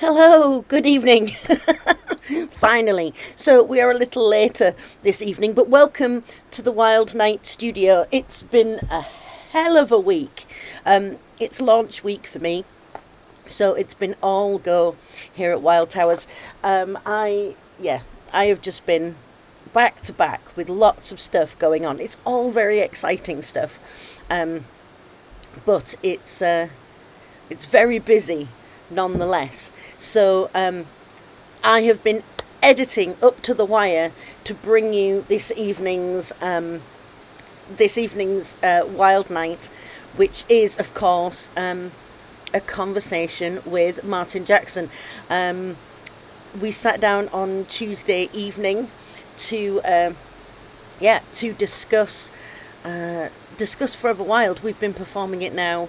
Hello, good evening. Finally. So we are a little later this evening, but welcome to the Wild Night studio. It's been a hell of a week. It's launch week for me, so it's been all go here at Wild Towers. I have just been back to back with lots of stuff going on. It's all very exciting stuff, but it's very busy nonetheless. So I have been editing up to the wire to bring you this evening's Wild Night, which is of course a conversation with Martin Jackson. We sat down on Tuesday evening to to discuss Forever Wild. We've been performing it now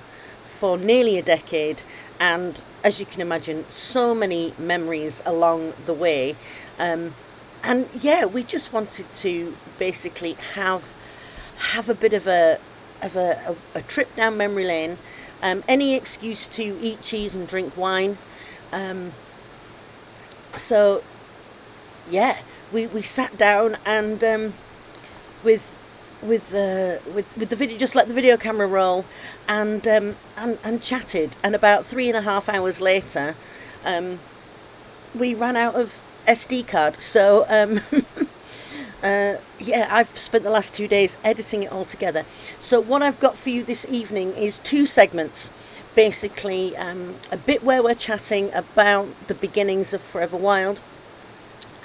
for nearly a decade, and as you can imagine, so many memories along the way. And yeah, we just wanted to basically have a bit of a trip down memory lane. Any excuse to eat cheese and drink wine. So yeah, we sat down and with the video, just let the video camera roll, and chatted. And about 3.5 hours later, we ran out of SD card. So I've spent the last 2 days editing it all together. So what I've got for you this evening is two segments. Basically, a bit where we're chatting about the beginnings of Forever Wild,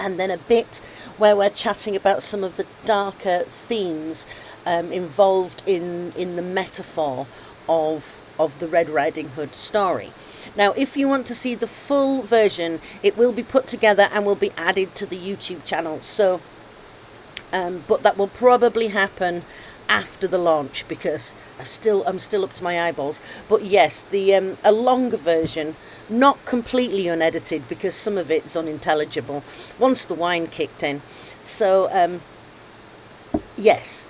and then a bit where we're chatting about some of the darker themes involved in the metaphor of the Red Riding Hood story. Now, if you want to see the full version, it will be put together and will be added to the YouTube channel. So, but that will probably happen after the launch, because I'm still up to my eyeballs. But yes, a longer version, not completely unedited, because some of it's unintelligible once the wine kicked in. So yes,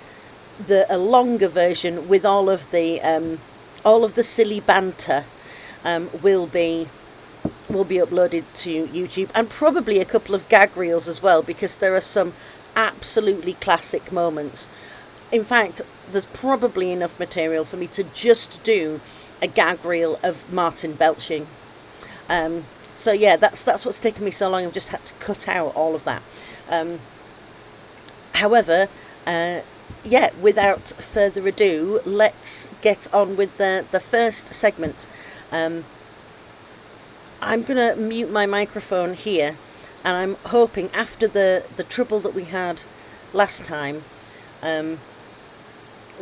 a longer version with all of the silly banter will be uploaded to YouTube, and probably a couple of gag reels as well, because there are some absolutely classic moments. In fact, there's probably enough material for me to just do a gag reel of Martin belching. So yeah, that's what's taken me so long. I've just had to cut out all of that. However, without further ado, let's get on with the first segment. I'm going to mute my microphone here, and I'm hoping, after the trouble that we had last time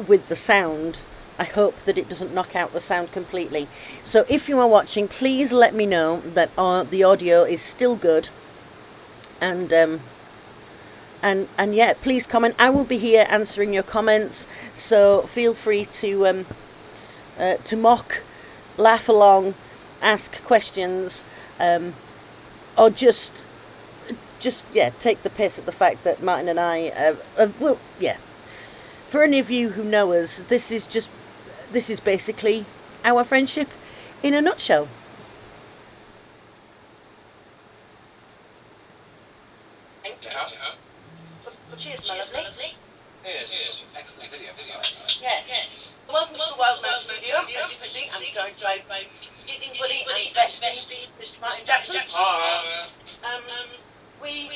with the sound, I hope that it doesn't knock out the sound completely. So if you are watching, please let me know that the audio is still good, and yeah, please comment. I will be here answering your comments, so feel free to mock, laugh along, ask questions, or just take the piss at the fact that Martin and I for any of you who know us, this is basically our friendship in a nutshell. Well, cheers, my lovely. Cheers. Excellent video. Yes. Welcome to the Wild Mouse Studio. As you can see, I'm joined by Giggling Buddy and bestie, Mr. Martin Jackson. We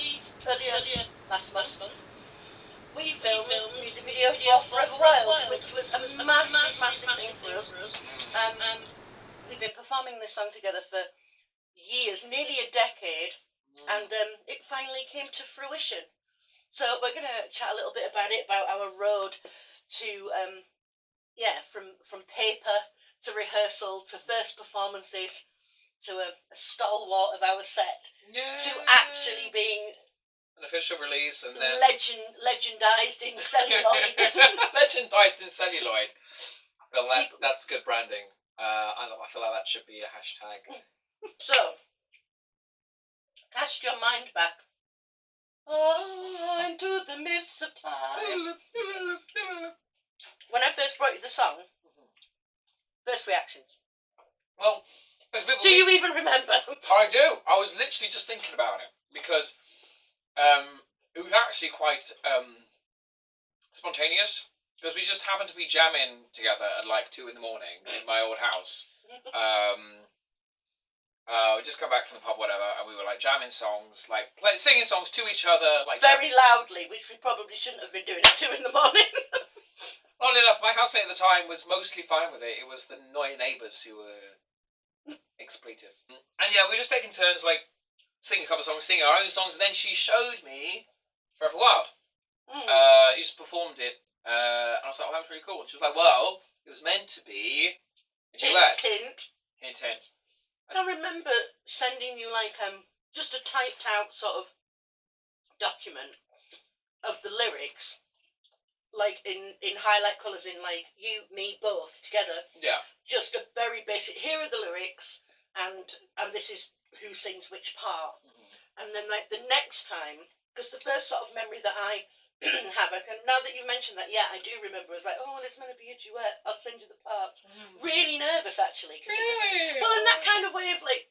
earlier last month, we filmed a music video for Forever Wild, which was a massive thing for us. We've been performing this song together for years, nearly a decade, and it finally came to fruition. So we're going to chat a little bit about it, about our road to, from paper to rehearsal to first performances to a stalwart of our set, to actually being an official release, and then legendized in celluloid. Legendized in celluloid. Well, that's good branding. I feel like that should be a hashtag. So, cast your mind back into the mists of time. When I first brought you the song, first reactions? Well, Do you even remember? I do. I was literally just thinking about it because it was actually quite spontaneous because we just happened to be jamming together at like 2 in the morning in my old house. We just come back from the pub, whatever, and we were like jamming songs, like singing songs to each other, like very loudly, which we probably shouldn't have been doing at 2 in the morning. Oddly enough, my housemate at the time was mostly fine with it. It was the annoying neighbours who were expletive. And yeah, we were just taking turns, like singing a couple of songs, singing our own songs, and then she showed me Forever Wild. You just performed it, and I was like, "Oh, that was really cool." And she was like, "Well, it was meant to be a duet." Hint. Hint, hint. I remember sending you like just a typed out sort of document of the lyrics, like in highlight colours, in like you, me, both together. Yeah. Just a very basic. Here are the lyrics, and this is who sings which part. And then like the next time, because the first sort of memory that I have, now that you mentioned that, yeah, I do remember. It was like, oh, well, it's meant to be a duet. I'll send you the parts. Really nervous actually. Really? Well, in that kind of way of like,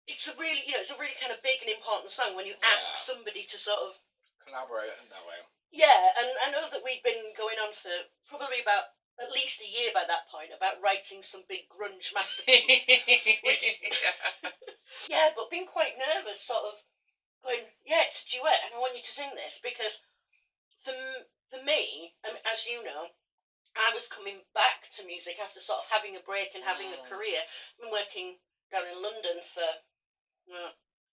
it's a really, it's a really kind of big and important song when you ask somebody to sort of collaborate in that way. Yeah, and I know that we'd been going on for probably about at least a year by that point about writing some big grunge masterpiece. Yeah, but being quite nervous, sort of going, yeah, it's a duet, and I want you to sing this because for me, as you know, I was coming back to music after sort of having a break and having a career. I've been working down in London for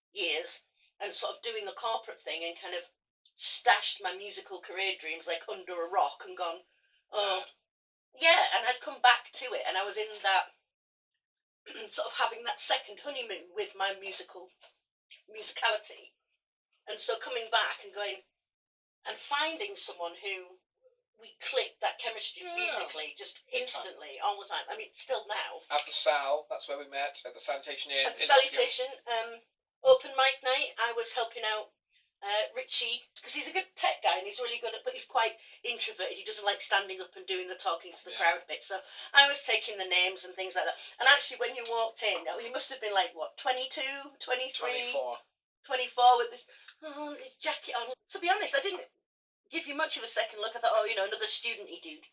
years and sort of doing the corporate thing and kind of stashed my musical career dreams like under a rock and gone, oh, yeah, and I'd come back to it and I was in that sort of having that second honeymoon with my musicality. And so coming back and going and finding someone who we clicked that chemistry musically just instantly all the time. I mean, still now. At the Sal, that's where we met, at the Sanitation Inn. At the Sanitation, open mic night, I was helping out Richie, because he's a good tech guy and he's really good at, but he's quite introverted. He doesn't like standing up and doing the talking to the crowd bit. So I was taking the names and things like that. And actually, when you walked in, you must have been like, what, 22, 23? 24 with this jacket on. To be honest, I didn't give you much of a second look. I thought, oh, another student-y dude.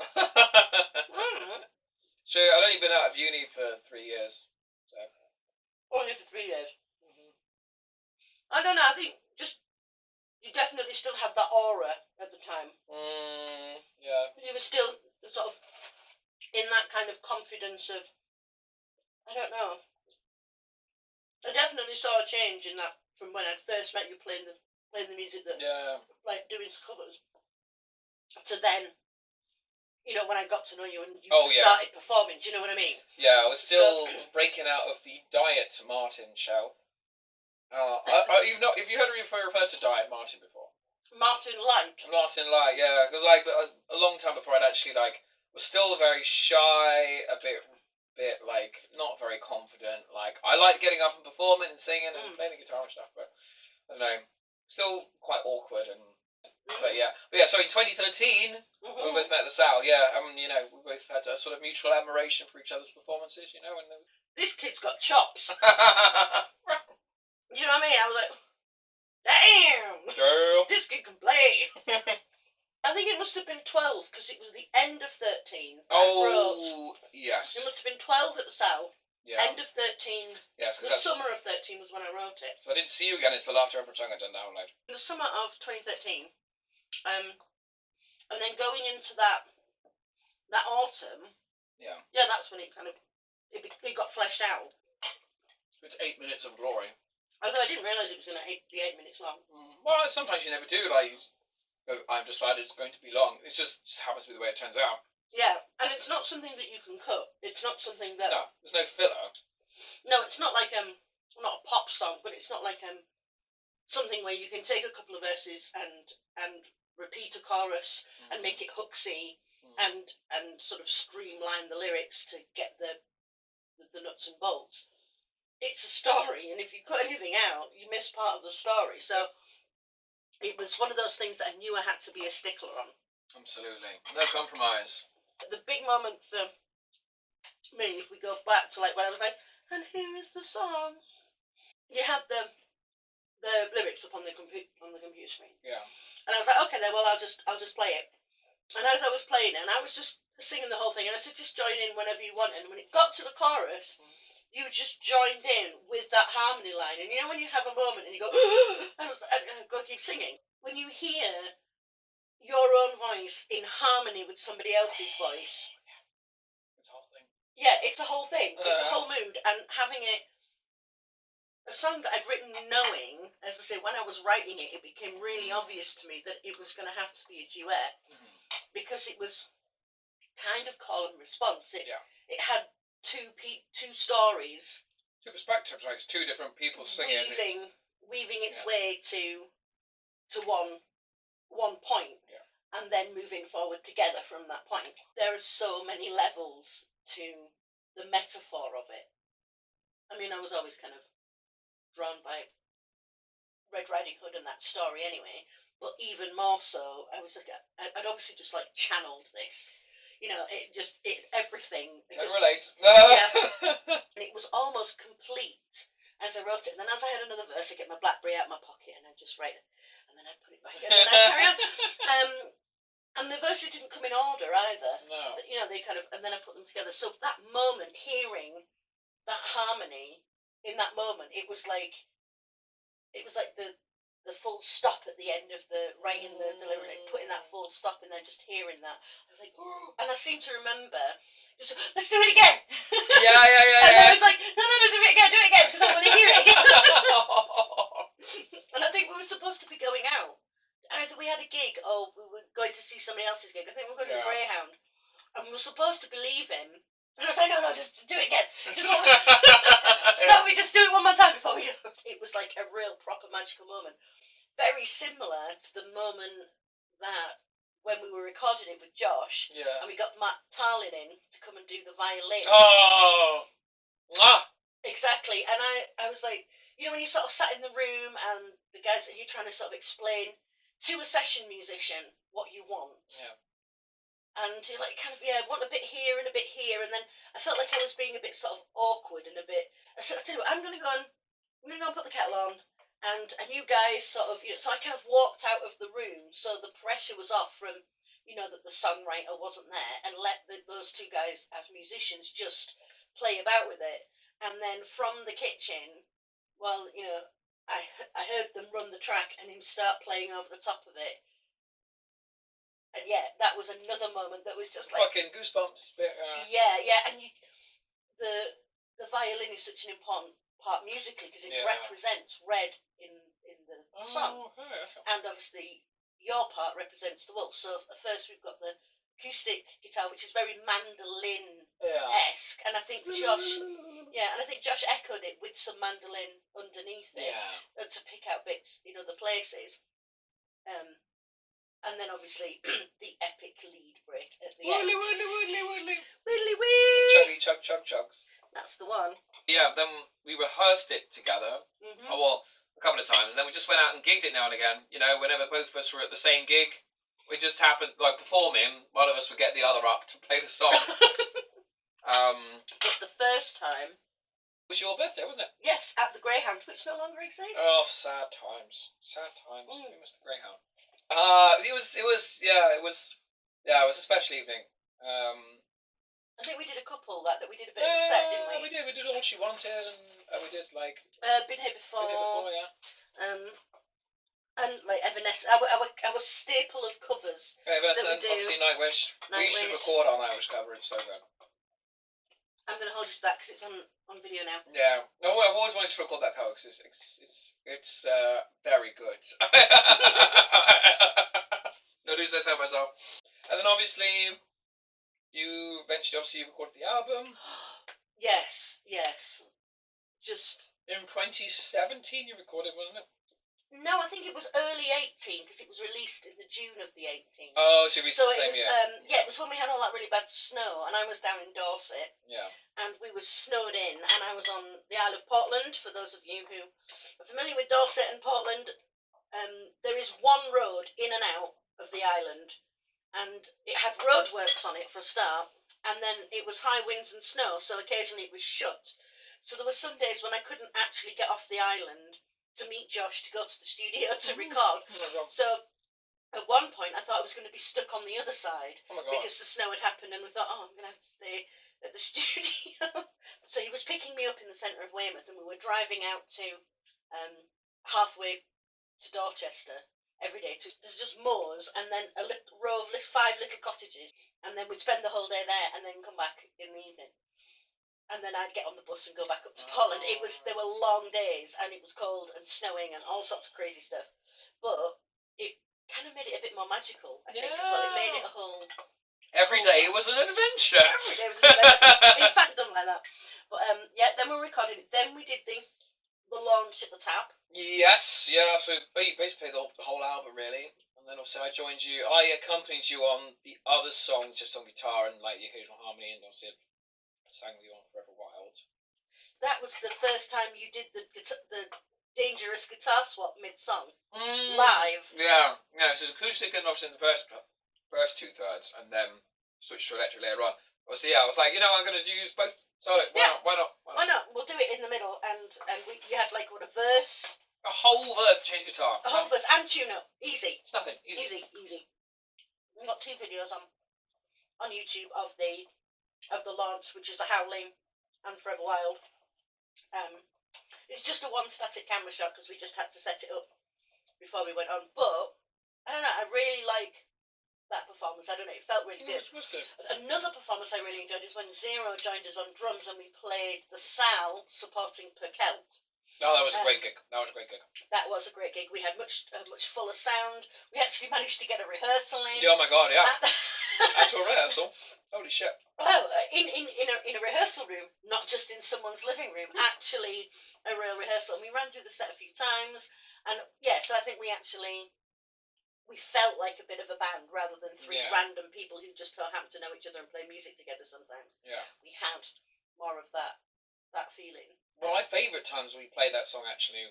So I'd only been out of uni for 3 years. So. Only for 3 years. I don't know, I think just you definitely still had that aura at the time. Yeah. You were still sort of in that kind of confidence of, I don't know. I definitely saw a change in that from when I first met you playing the music that, like doing covers, to then, when I got to know you and you started performing. Do you know what I mean? Yeah, I was still breaking out of the Diet Martin shell. Have you heard referred to Diet Martin before? Martin Light. Martin Light, yeah, because like a long time before, I'd actually was still very shy, a bit like not very confident. Like I liked getting up and performing and singing and playing the guitar and stuff, but I don't know, still quite awkward and. But yeah. So in 2013, we both met at the Sal. Yeah, we both had a sort of mutual admiration for each other's performances. And this kid's got chops. You know what I mean? I was like, damn, girl, this kid can play. I think it must have been 12 because it was the end of 13. Yes. It must have been 12 at the Sal. Yeah. End of 13. Yes, the summer of 13 was when I wrote it. So I didn't see you again until after everything I'd done download. In the summer of 2013, and then going into that autumn. Yeah. Yeah, that's when it kind of it got fleshed out. It's 8 minutes of glory. Although I didn't realise it was going to be 8 minutes long. Well, sometimes you never do. Like, I've decided it's going to be long. It just happens to be the way it turns out. Yeah, and it's not something that you can cut. It's not something that. No, there's no filler. No, it's not like not a pop song, but it's not like something where you can take a couple of verses and repeat a chorus and make it hooksy and sort of streamline the lyrics to get the nuts and bolts. It's a story, and if you cut anything out, you miss part of the story. So it was one of those things that I knew I had to be a stickler on. Absolutely, no compromise. The big moment for me, if we go back to like when I was like and here is the song. You had the lyrics up on the computer screen. Yeah. And I was like, okay then, well I'll just play it. And as I was playing it, and I was just singing the whole thing, and I said just join in whenever you want. And when it got to the chorus, you just joined in with that harmony line. And you know when you have a moment and you go, I go keep singing. When you hear your own voice in harmony with somebody else's voice. It's a whole thing. Yeah, it's a whole thing. It's a whole mood. And having it, a song that I'd written knowing, as I say, when I was writing it, it became really obvious to me that it was going to have to be a duet because it was kind of call and response. It had two stories. Two perspectives, right? It's two different people singing. Weaving its way to one point, and then moving forward together from that point. There are so many levels to the metaphor of it. I mean, I was always kind of drawn by Red Riding Hood and that story anyway, but even more so, I was like, I'd obviously just like channeled this. You know, everything. I relate. And it was almost complete as I wrote it. And then as I had another verse, I'd get my BlackBerry out of my pocket and I'd just write it. And then I'd put it back in and I'd carry on. And the verses didn't come in order either. No. You know, they kind of, and then I put them together. So that moment, hearing that harmony in that moment, it was like the full stop at the end of the writing the lyric, putting that full stop and then just hearing that. I was like, oh, and I seem to remember just let's do it again. Yeah. And then I was like, no, do it again, because I want to hear it. And I think we were supposed to be going out. Either we had a gig or we were going to see somebody else's gig. I think we were going to the Greyhound, and we were supposed to be leaving. And I was like, no, just do it again. No, we just do it one more time before we go. It was like a real proper magical moment. Very similar to the moment that when we were recording it with Josh, and we got Matt Tarlin in to come and do the violin. Oh! Exactly. And I was like, you know, when you sort of sat in the room and the guys, you're trying to sort of explain to a session musician what you want. Yeah. And you're like, kind of, want a bit here and a bit here. And then I felt like I was being a bit sort of awkward and a bit, I said, I tell you what, I'm going to go and put the kettle on. And you guys sort of, so I kind of walked out of the room. So the pressure was off from, that the songwriter wasn't there, and let those two guys as musicians just play about with it. And then from the kitchen, well, I heard them run the track and him start playing over the top of it. And that was another moment that was just like fucking goosebumps. Yeah, and the violin is such an important part musically because it represents red in the song, okay. And obviously your part represents the wolf. So at first we've got the acoustic guitar, which is very mandolin-esque, and I think Josh echoed it with some mandolin underneath it to pick out bits in other places. And then obviously the epic lead break at the end. Woodley. Wee. Chugs. That's the one. Yeah, then we rehearsed it together. Mm-hmm. A couple of times. And then we just went out and gigged it now and again. Whenever both of us were at the same gig, we just happened, performing, one of us would get the other up to play the song. But the first time was your birthday, wasn't it? Yes, at the Greyhound, which no longer exists. Oh, sad times. We missed the Greyhound. It was a special evening. I think we did a couple that we did a bit of a set, didn't we? We did All She Wanted, and we did Been Here Before, yeah. And Evanescence, our staple of covers. Evanescence, obviously Nightwish. We should record our Nightwish cover. It's so good. I'm going to hold you to that because it's on video now. Yeah. No, I've always wanted to record that cover because it's very good. No, do say so myself. And then obviously, you eventually recorded the album. Yes. Just in 2017, you recorded, wasn't it? No, I think it was early 18 because it was released in the June of the 18. Oh, so it was the same year. It was when we had all that really bad snow, and I was down in Dorset. Yeah. And we were snowed in, and I was on the Isle of Portland. For those of you who are familiar with Dorset and Portland, there is one road in and out of the island, and it had roadworks on it for a start, and then it was high winds and snow, so occasionally it was shut. So there were some days when I couldn't actually get off the island to meet Josh to go to the studio to record. Oh my God. So at one point I thought I was going to be stuck on the other side Oh my God. because the snow had happened, and we thought, oh, I'm going to have to stay at the studio. So he was picking me up in the centre of Weymouth, and we were driving out to halfway to Dorchester every day. There's just moors and then a little row of 5 little cottages, and then we'd spend the whole day there and then come back in the evening. And then I'd get on the bus and go back up to Poland. There were long days, and it was cold and snowing and all sorts of crazy stuff. But it kind of made it a bit more magical, I think, as well. It made it a whole... Every day was an adventure. Every day was an adventure. In fact, done like that. But yeah, then we recorded it. Then we did the launch at the Tap. Yes, yeah. So you basically played the whole album, really. And then also I joined you. I accompanied you on the other songs, just on guitar and like the occasional harmony, and obviously I sang with you on Forever Wild. That was the first time you did the dangerous guitar swap mid-song live. Yeah, so it's acoustic and obviously in the first 2/3, and then switched to electric later on. Obviously, yeah, I was like, I'm going to use both. So why not? We'll do it in the middle, and we had like a verse. A whole verse, change guitar. A whole verse and tune up. Easy. It's nothing. Easy. We've got 2 videos on YouTube of the launch, which is the Howling and Forever Wild. It's just a one static camera shot because we just had to set it up before we went on. But I don't know. I really like that performance. I don't know. It felt really good. It was good. Another performance I really enjoyed is when Zero joined us on drums and we played the Sal supporting Perkelt. Oh, that was a great gig. That was a great gig. We had much fuller sound. We actually managed to get a rehearsal in. Oh my God, yeah. Actual rehearsal. Holy shit. Oh, in a rehearsal room, not just in someone's living room. Actually, a real rehearsal. And we ran through the set a few times, and yeah, so I think we felt like a bit of a band rather than 3 random people who just happen to know each other and play music together sometimes. Yeah. We had more of that feeling. One of my favourite times we played that song, actually,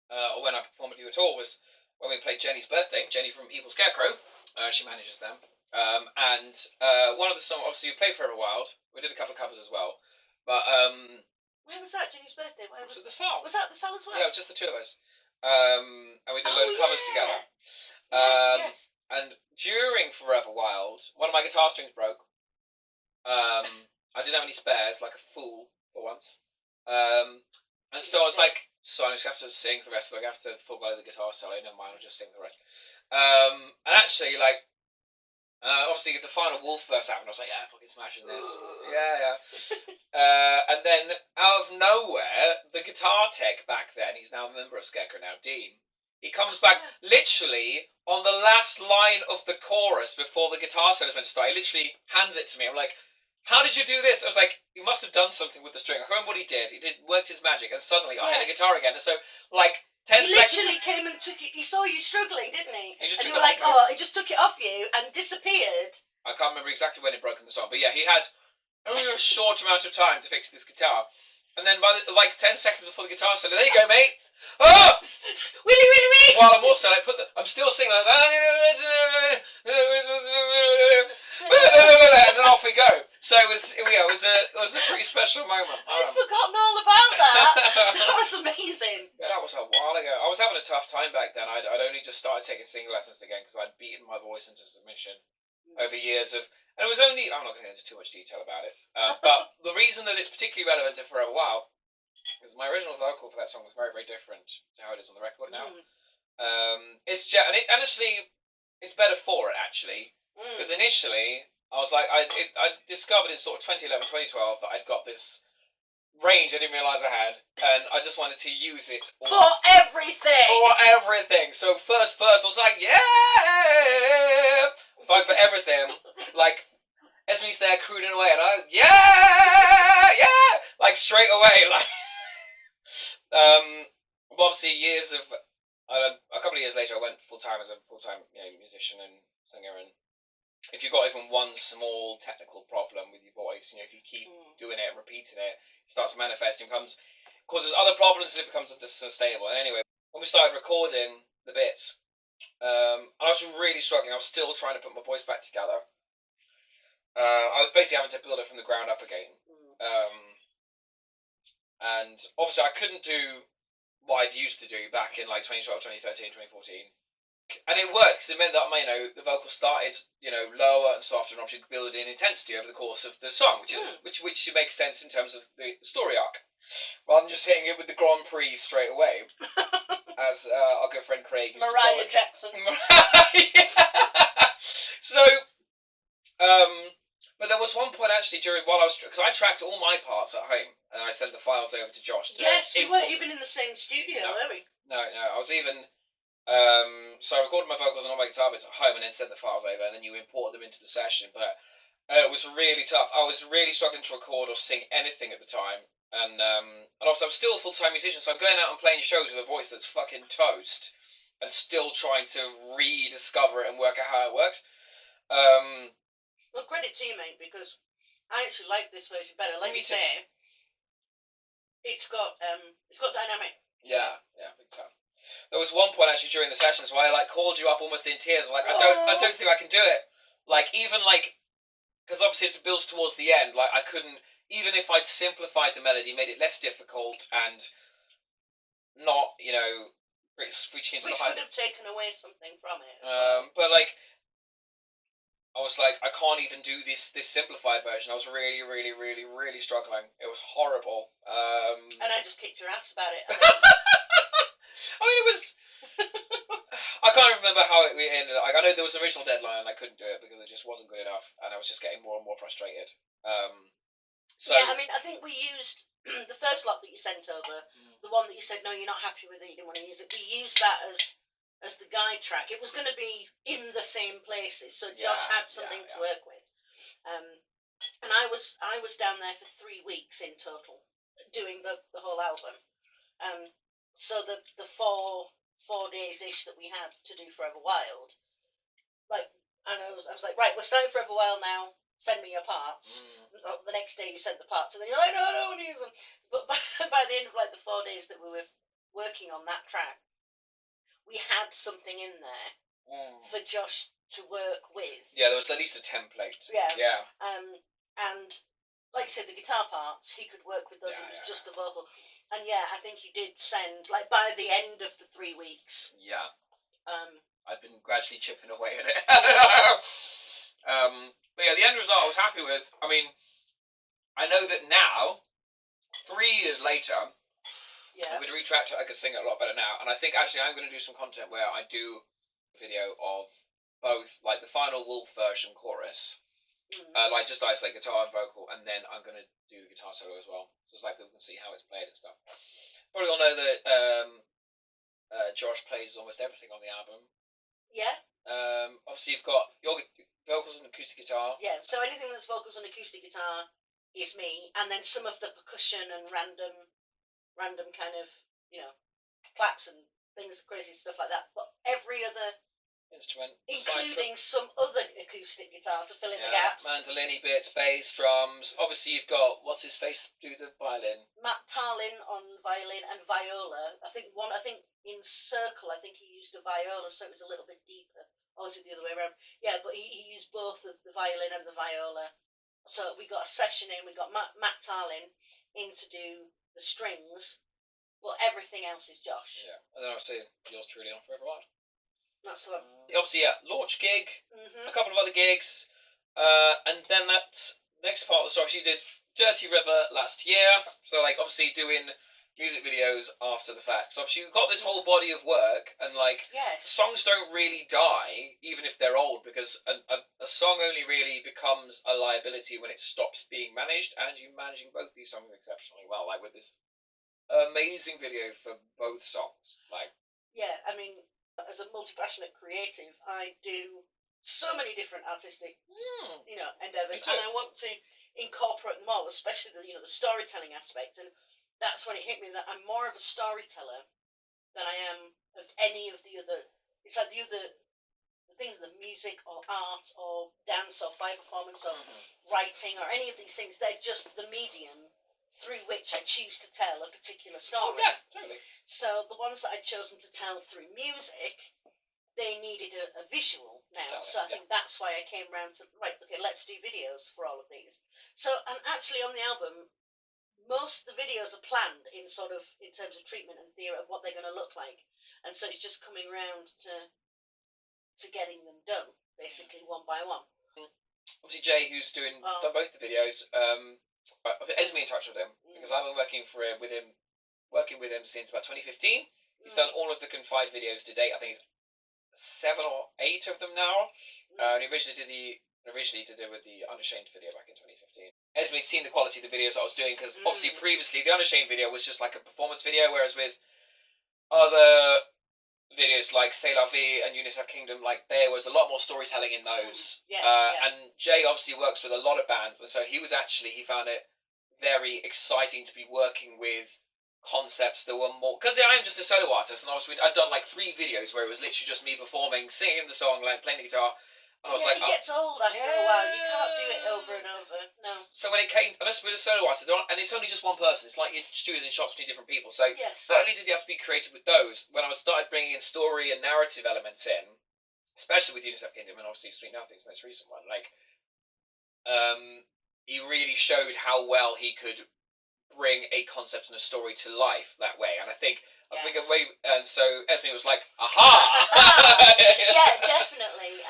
or when I performed with you at all, was when we played Jenny's birthday. Jenny from Evil Scarecrow. She manages them. And one of the songs, obviously, we played Forever Wild. We did a couple of covers as well. But where was that? Jenny's birthday? Where was it? The Sal. Was that the Sal as well? Yeah, just the 2 of us. And we did a load of covers together. Yes. And during Forever Wild, one of my guitar strings broke. I didn't have any spares, like a fool for once. And so I was like, so I just have to sing the rest of it. I have to forego the guitar solo. Never mind, I'll just sing the rest. And actually, like, obviously the final Wolf verse happened. I was like, yeah, fucking smashing this. Yeah. And then out of nowhere, the guitar tech back then, he's now a member of Scarecrow now, Dean. He comes back literally on the last line of the chorus before the guitar solo is meant to start. He literally hands it to me. I'm like, how did you do this? I was like, he must have done something with the string. I can't remember what he did. He worked his magic, and suddenly I had a guitar again. And so, like, 10 seconds... He literally came and took it. He saw you struggling, didn't he? And you were like, he just took it off you and disappeared. I can't remember exactly when it broke in the song, but yeah, he had only a short amount of time to fix this guitar. And then by 10 seconds before the guitar solo, there you go, mate. Oh! Willy! While I'm also like, I'm still singing like that. And then off we go. So it was a pretty special moment. I'd forgotten all about that. That was amazing. Yeah, that was a while ago. I was having a tough time back then. I'd only just started taking singing lessons again because I'd beaten my voice into submission over years of, and it was only, I'm not going to go into too much detail about it, but the reason that it's particularly relevant to Forever Wild is my original vocal for that song was very, very different to how it is on the record now. Honestly, it's better for it, actually. Because initially, I was like, I discovered in sort of 2011, 2012 that I'd got this range I didn't realise I had, and I just wanted to use it for everything! For everything! So first I was like, yeah! Like, for everything. Like, Esme's there crooning away, and I, yeah! Like, straight away, like... obviously, a couple of years later, I went full-time as a full-time musician and singer, and if you've got even one small technical problem with your voice, if you keep doing it and repeating it, it starts manifesting, causes other problems, and it becomes unsustainable. And anyway, when we started recording the bits, and I was really struggling. I was still trying to put my voice back together. I was basically having to build it from the ground up again. And obviously I couldn't do what I'd used to do back in like 2012, 2013, 2014. And it worked because it meant that the vocals started lower and softer and obviously building intensity over the course of the song, which makes sense in terms of the story arc, rather than just hitting it with the Grand Prix straight away, as our good friend Craig used Mariah to call it. Jackson. So, but there was one point actually because I tracked all my parts at home and I sent the files over to Josh. Yes, we weren't even in the same studio, were we? No, I was even. So I recorded my vocals and all my guitar bits at home and then sent the files over and then you import them into the session, but it was really tough. I was really struggling to record or sing anything at the time, and also I'm still a full-time musician, so I'm going out and playing shows with a voice that's fucking toast and still trying to rediscover it and work out how it works. Well, credit to you, mate, because I actually like this version better. Like you say, it's got dynamic. Yeah, big time. There was one point actually during the sessions where I called you up almost in tears, I don't think I can do it. Because obviously it builds towards the end. I couldn't, even if I'd simplified the melody, made it less difficult and not reaching into which the high. Would have taken away something from it. But I was I can't even do this simplified version. I was really, really, really, really struggling. It was horrible. And I just kicked your ass about it. I mean, it was. I can't remember how it ended. I know there was an original deadline and I couldn't do it because it just wasn't good enough, and I was just getting more and more frustrated. Yeah, I mean, I think we used the first lot that you sent over, the one that you said no, you're not happy with it, you didn't want to use it. We used that as the guide track. It was going to be in the same places, so Josh had something to work with. And I was down there for 3 weeks in total, doing the whole album. So the 4 days ish that we had to do Forever Wild, and I was like, right, we're starting Forever Wild now. Send me your parts. The next day you sent the parts, and then you're like, no, I don't want to use them. But by the end of the 4 days that we were working on that track, we had something in there for Josh to work with. Yeah, there was at least a template. Yeah. And like I said, the guitar parts he could work with those. It was just the vocal. And I think you did send by the end of the 3 weeks. Yeah. I've been gradually chipping away at it. But the end result I was happy with. I mean, I know that now, 3 years later, with the retracked, I could sing it a lot better now. And I think actually I'm going to do some content where I do a video of both the final Wolf version chorus, just isolate guitar and vocal, and then I'm going to do guitar solo as well. So it's people can see how it's played and stuff. Probably all know that Josh plays almost everything on the album. Yeah. Obviously you've got your vocals and acoustic guitar. Yeah, so anything that's vocals and acoustic guitar is me, and then some of the percussion and random kind of, claps and things, crazy stuff like that. But every other instrument, including some other acoustic guitar to fill in the gaps. Mandolini bits, bass, drums. Obviously you've got, what's his face to do the violin? Matt Tarlin on violin and viola. I think in Circle, I think he used a viola, so it was a little bit deeper. Or was it the other way around? Yeah, but he used both the violin and the viola. So we got a session in, we got Matt Tarlin in to do the strings, but everything else is Josh. Yeah, and then obviously yours truly on Forever Wild. That's the one. Obviously, launch gig, a couple of other gigs, and then that next part of the story, she did Dirty River last year, so obviously doing music videos after the fact. So obviously you've got this whole body of work, and songs don't really die, even if they're old, because a song only really becomes a liability when it stops being managed, and you're managing both these songs exceptionally well, with this amazing video for both songs. Yeah, I mean, as a multi-passionate creative, I do so many different artistic, endeavours, and I want to incorporate them all, especially the storytelling aspect. And that's when it hit me that I'm more of a storyteller than I am of any of the other. It's the things, the music or art or dance or fire performance or writing or any of these things. They're just the medium through which I choose to tell a particular story. Oh, yeah, totally. So the ones that I'd chosen to tell through music, they needed a visual now. So I think that's why I came round to, right, okay, let's do videos for all of these. So, and actually on the album, most of the videos are planned in terms of treatment and theory of what they're going to look like, and so it's just coming around to getting them done basically one by one. Obviously, Jay, who's done both the videos, Esme in touch with him because I've been working with him since about 2015. He's done all of the Confide videos to date. I think it's 7 or 8 of them now. He originally did it with the Unashamed video back in 2015. Esme had seen the quality of the videos I was doing because obviously previously the Unashamed video was just like a performance video, whereas with other videos like C'est La Vie and UNICEF Kingdom, like there was a lot more storytelling in those. And Jay obviously works with a lot of bands, and so he found it very exciting to be working with concepts that were more, because I am just a solo artist, and obviously I'd done like 3 videos where it was literally just me performing, singing the song, like playing the guitar. And I was like, it gets old after a while. You can't do it over and over. No. So when it came, unless with a solo artist, and it's only just one person, it's like you're choosing shots between different people. So not only did you have to be creative with those, when I started bringing in story and narrative elements in, especially with UNICEF Kingdom and obviously Sweet Nothing's most recent one, like, he really showed how well he could bring a concept and a story to life that way. And I think and so Esme was like, aha. Yeah, definitely.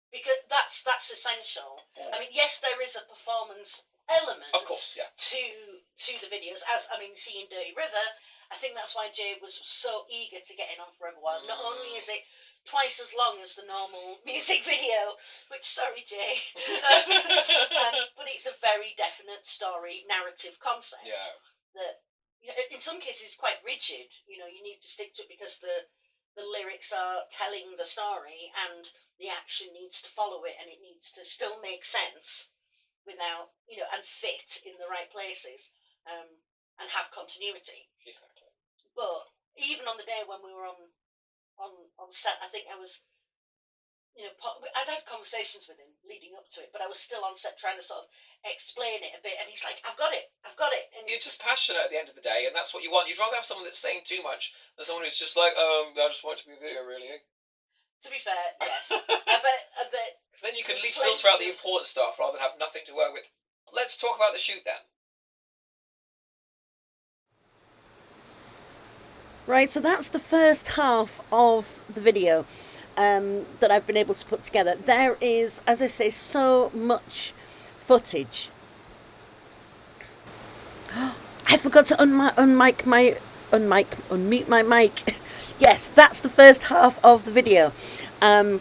Because that's essential. I mean, yes, there is a performance element, of course, to the videos. As I mean, seeing Dirty River, I think that's why Jay was so eager to get in on Forever Wild. Not only is it twice as long as the normal music video, which sorry Jay, but it's a very definite story narrative concept that in some cases is quite rigid. You need to stick to it because the lyrics are telling the story and the action needs to follow it, and it needs to still make sense without, and fit in the right places, and have continuity. Exactly. But even on the day when we were on set, I think I was, I'd had conversations with him leading up to it, but I was still on set trying to sort of explain it a bit, and he's like, I've got it. And you're just passionate at the end of the day, and that's what you want. You'd rather have someone that's saying too much than someone who's just like, I just want it to be a video, really. To be fair, yes. I bet. Because then you can at least filter out the important stuff rather than have nothing to work with. Let's talk about the shoot then. Right, so that's the first half of the video that I've been able to put together. There is, as I say, so much footage. I forgot to unmute my mic. Yes, that's the first half of the video. There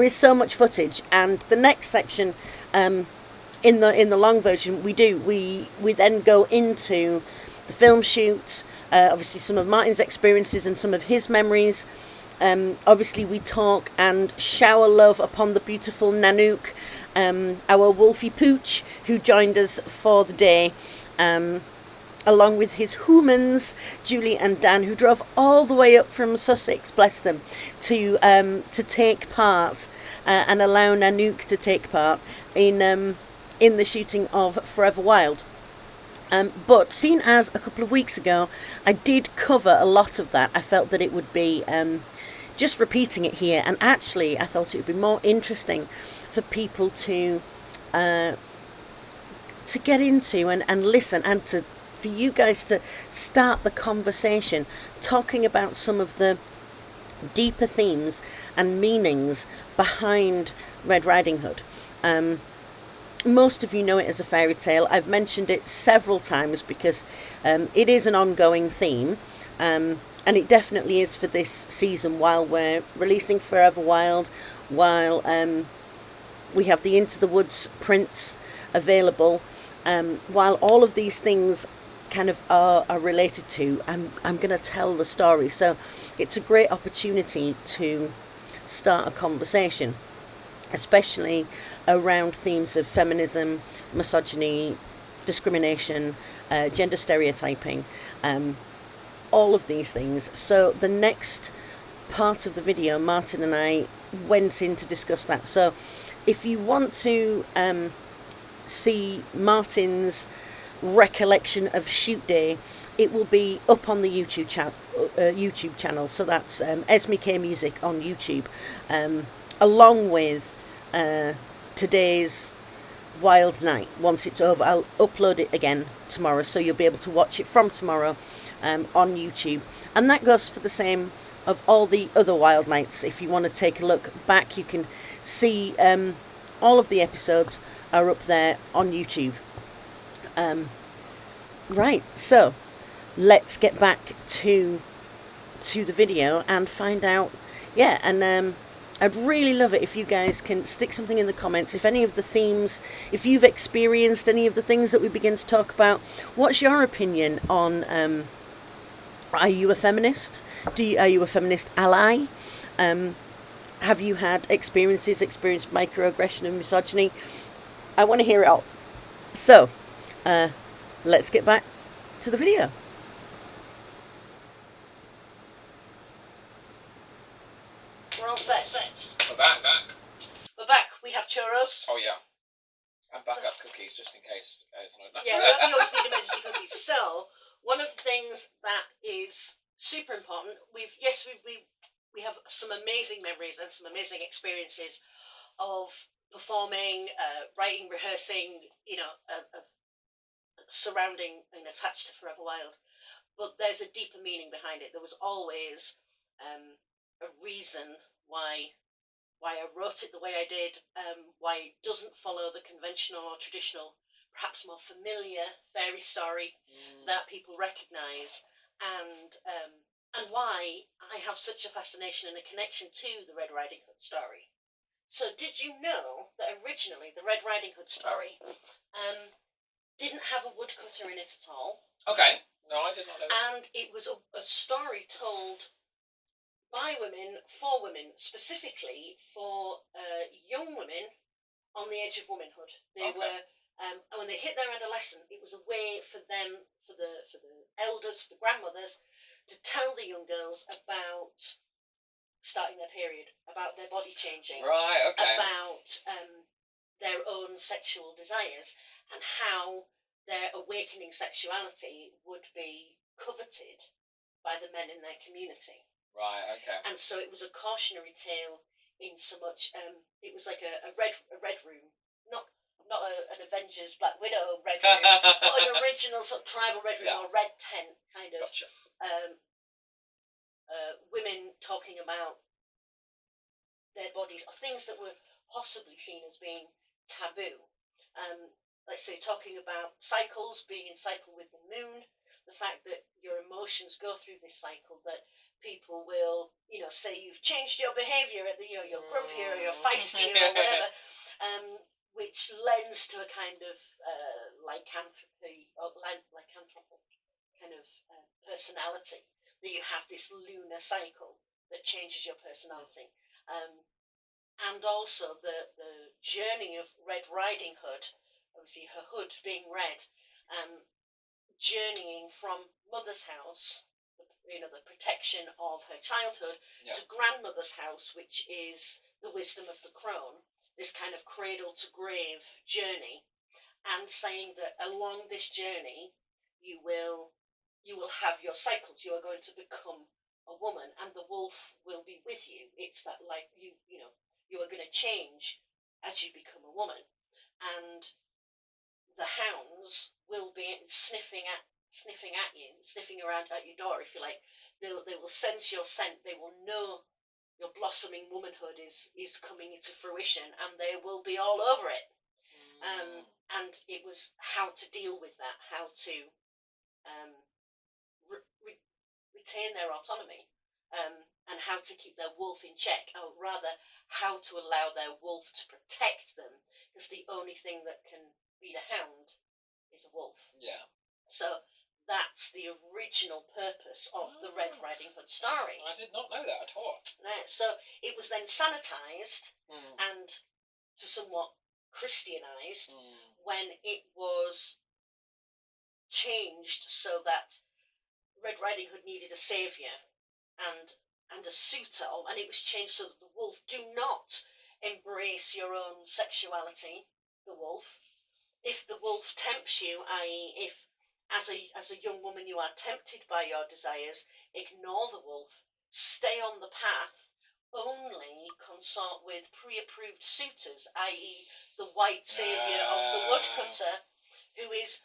is so much footage, and the next section, in the long version, we then go into the film shoot. Obviously, some of Martin's experiences and some of his memories. Obviously, we talk and shower love upon the beautiful Nanook, our Wolfie Pooch, who joined us for the day. Along with his humans, Julie and Dan, who drove all the way up from Sussex, bless them, to take part and allow Nanook to take part in the shooting of Forever Wild. But seeing as a couple of weeks ago I did cover a lot of that, I felt that it would be just repeating it here, and actually I thought it would be more interesting for people to get into and listen, and for you guys to start the conversation talking about some of the deeper themes and meanings behind Red Riding Hood. Most of you know it as a fairy tale. I've mentioned it several times because it is an ongoing theme, and it definitely is for this season while we're releasing Forever Wild, while we have the Into the Woods prints available, while all of these things kind of are related to, I'm going to tell the story. So it's a great opportunity to start a conversation, especially around themes of feminism, misogyny, discrimination, gender stereotyping, all of these things. So the next part of the video, Martin and I went in to discuss that. So if you want to see Martin's recollection of shoot day, it will be up on the YouTube channel. So that's Esme K Music on YouTube, along with today's Wild Night. Once it's over, I'll upload it again tomorrow, so you'll be able to watch it from tomorrow on YouTube. And that goes for the same of all the other Wild Nights. If you want to take a look back, you can see all of the episodes are up there on YouTube. Right, so let's get back to the video and find out. Yeah, and I'd really love it if you guys can stick something in the comments. If any of the themes, if you've experienced any of the things that we begin to talk about, what's your opinion on, are you a feminist? Are you a feminist ally? Have you had experienced microaggression and misogyny? I want to hear it all. So, let's get back to the video. We're all set. We're back. We're back. We have churros. Oh yeah. And backup cookies just in case it's not enough. Yeah, we always need emergency cookies. So one of the things that is super important, we have some amazing memories and some amazing experiences of performing, writing, rehearsing, surrounding and attached to Forever Wild. But there's a deeper meaning behind it. There was always a reason why I wrote it the way I did, why it doesn't follow the conventional or traditional, perhaps more familiar fairy story that people recognise, and why I have such a fascination and a connection to the Red Riding Hood story. So did you know that originally the Red Riding Hood story didn't have a woodcutter in it at all? Okay. No, I did not know that. And it was a story told by women, for women, specifically for young women on the edge of womanhood. They were, and when they hit their adolescence, it was a way for them, for the elders, for the grandmothers, to tell the young girls about starting their period, about their body changing, Right. Okay. about their own sexual desires, and how their awakening sexuality would be coveted by the men in their community. Right. Okay. And so it was a cautionary tale in so much it was like a red room, not an Avengers Black Widow red room, but an original sort of tribal red room or red tent kind of. Gotcha. Women talking about their bodies, or things that were possibly seen as being taboo. Let's say talking about cycles, being in cycle with the moon, the fact that your emotions go through this cycle, that people will, say you've changed your behaviour, you're grumpier, or you're feistier, or whatever, which lends to a kind of lycanthropy, or lycanthropic kind of personality, that you have this lunar cycle that changes your personality. And also the journey of Red Riding Hood, obviously her hood being red, journeying from mother's house, the protection of her childhood, to grandmother's house, which is the wisdom of the crone, this kind of cradle to grave journey, and saying that along this journey you will have your cycles. You are going to become a woman, and the wolf will be with you. It's that you are going to change as you become a woman, and the hounds will be sniffing around at your door, if you like. They will sense your scent. They will know your blossoming womanhood is coming into fruition, and they will be all over it. And it was how to deal with that, how to retain their autonomy, and how to keep their wolf in check, or rather how to allow their wolf to protect them, because the only thing that can beat a hound is a wolf. Yeah. So that's the original purpose of the Red Riding Hood story. I did not know that at all. So it was then sanitized and to somewhat Christianized when it was changed so that Red Riding Hood needed a saviour and a suitor, and it was changed so that the wolf, do not embrace your own sexuality, the wolf. If the wolf tempts you, i.e. if as a young woman you are tempted by your desires, ignore the wolf, stay on the path only consort with pre-approved suitors, i.e. the white saviour of the woodcutter, who is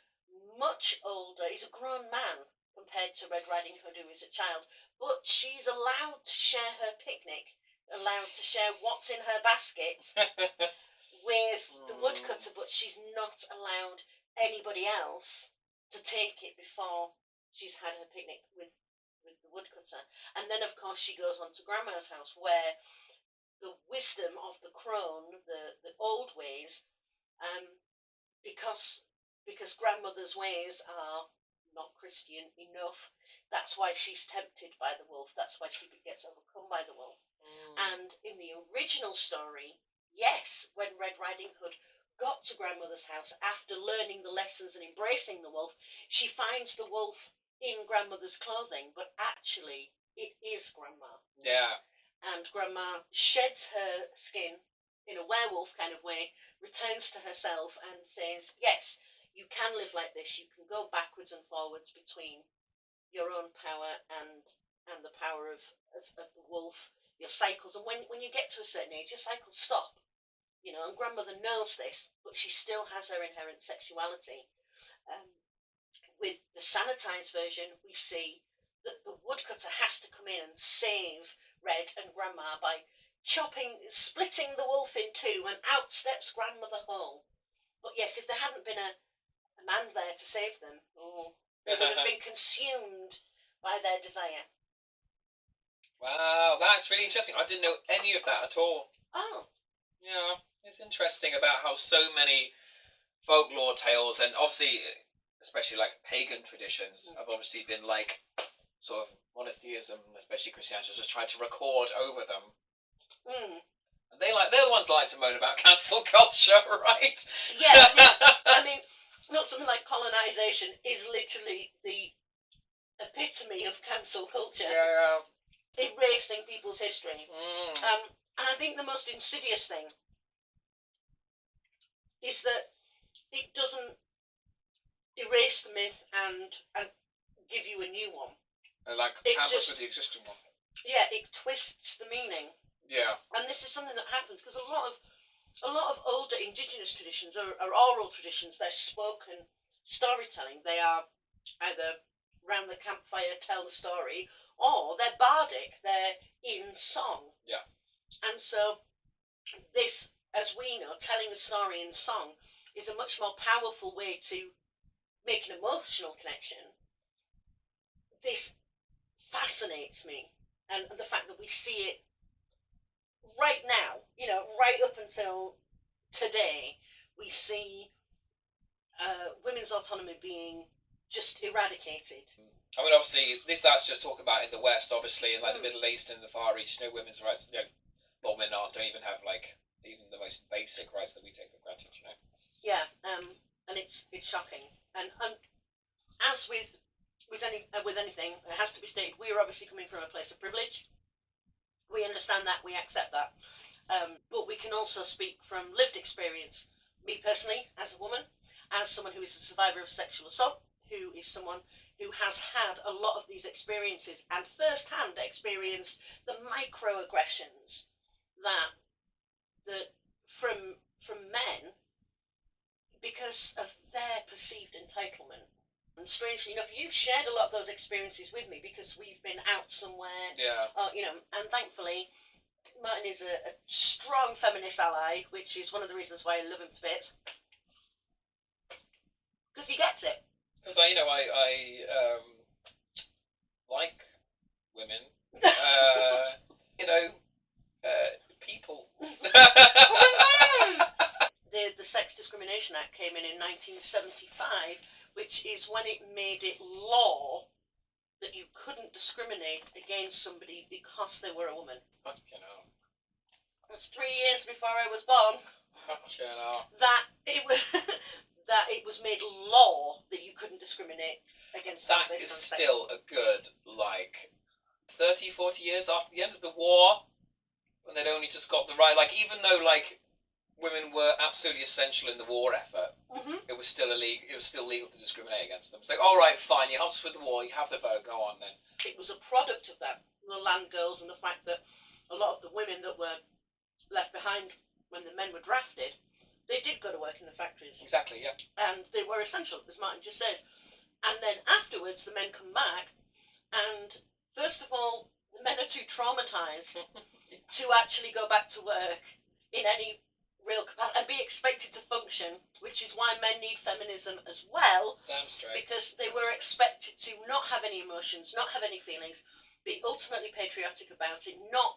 much older. He's a grown man compared to Red Riding Hood, who is a child, but she's allowed to share her picnic, allowed to share what's in her basket with the woodcutter, but she's not allowed anybody else to take it before she's had her picnic with the woodcutter. And then, of course, she goes on to Grandma's house, where the wisdom of the crone, the old ways, because grandmother's ways are not Christian enough, that's why she's tempted by the wolf. That's why she gets overcome by the wolf. And in the original story, yes, when Red Riding Hood got to grandmother's house after learning the lessons and embracing the wolf, she finds the wolf in grandmother's clothing, but actually it is grandma. Yeah. And grandma sheds her skin in a werewolf kind of way, returns to herself and says, yes, you can live like this. You can go backwards and forwards between your own power and the power of the wolf, your cycles. And when you get to a certain age, your cycles stop. You know, and grandmother knows this, but she still has her inherent sexuality. With the sanitized version, we see that the woodcutter has to come in and save Red and Grandma by splitting the wolf in two, and out steps grandmother whole. But yes, if there hadn't been a man there to save them, they would have been consumed by their desire. Wow, that's really interesting. I didn't know any of that at all. Oh. Yeah, it's interesting about how so many folklore tales, and obviously, especially like pagan traditions, have obviously been like sort of monotheism, especially Christianity, just tried to record over them. And they're the ones that like to moan about cancel culture, right? Yeah. I mean, not something like colonization is literally the epitome of cancel culture. Yeah. Erasing people's history. And I think the most insidious thing is that it doesn't erase the myth and give you a new one. Like tampers with the existing one. Yeah, it twists the meaning. Yeah. And this is something that happens because a lot of older indigenous traditions are oral traditions. They're spoken storytelling. They are either round the campfire, tell the story, or they're bardic. They're in song. Yeah. And so this, as we know, telling a story in song is a much more powerful way to make an emotional connection. This fascinates me, and the fact that we see it right now, right up until today, we see women's autonomy being just eradicated. I mean, obviously, that's just talking about in the West, obviously, in like the Middle East and the Far East, women's rights, well, women don't even have like even the most basic rights that we take for granted, Yeah, and it's shocking, and as with anything, it has to be stated, we are obviously coming from a place of privilege. We understand that, we accept that, but we can also speak from lived experience. Me personally, as a woman, as someone who is a survivor of sexual assault, who is someone who has had a lot of these experiences and first-hand experienced the microaggressions that from men because of their perceived entitlement. And strangely enough, you've shared a lot of those experiences with me because we've been out somewhere. Yeah. And thankfully, Martin is a strong feminist ally, which is one of the reasons why I love him to bits. Because he gets it. Because I like women. People. The Sex Discrimination Act came in 1975, which is when it made it law that you couldn't discriminate against somebody because they were a woman. That's 3 years before I was born. That it was made law that you couldn't discriminate against somebody. That is still a good 30, 40 years after the end of the war, when they'd only just got the right. Even though women were absolutely essential in the war effort, it was still illegal. It was still legal to discriminate against them. It's like, all right, fine, you helped us with the war, you have the vote, go on then. It was a product of that, the land girls, and the fact that a lot of the women that were left behind when the men were drafted, they did go to work in the factories. Exactly, yeah. And they were essential, as Martin just said. And then afterwards, the men come back, and first of all, the men are too traumatized to actually go back to work in any real capacity and be expected to function, which is why men need feminism as well. Damn straight. Because they were expected to not have any emotions, not have any feelings, be ultimately patriotic about it, not